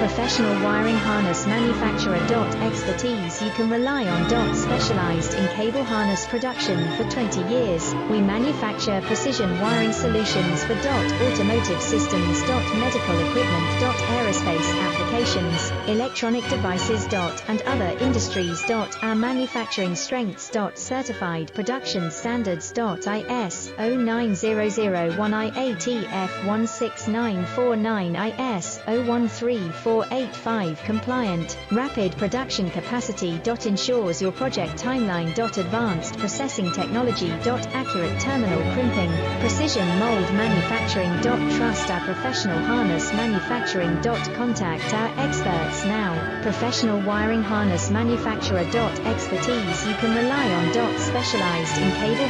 Professional wiring harness manufacturer. Expertise you can rely on. Specialized in cable harness production for 20 years. We manufacture precision wiring solutions for automotive systems. Medical equipment. Aerospace applications, electronic devices. And other industries. Our manufacturing strengths. Certified production standards. ISO 9001 IATF 16949 IS 013485 compliant. Rapid production capacity. Ensures your project timeline. Advanced processing technology. Accurate terminal crimping. Precision mold manufacturing. Trust our professional harness manufacturing. Contact our experts now. Professional wiring harness manufacturer. Expertise you can rely on. Specialized in cable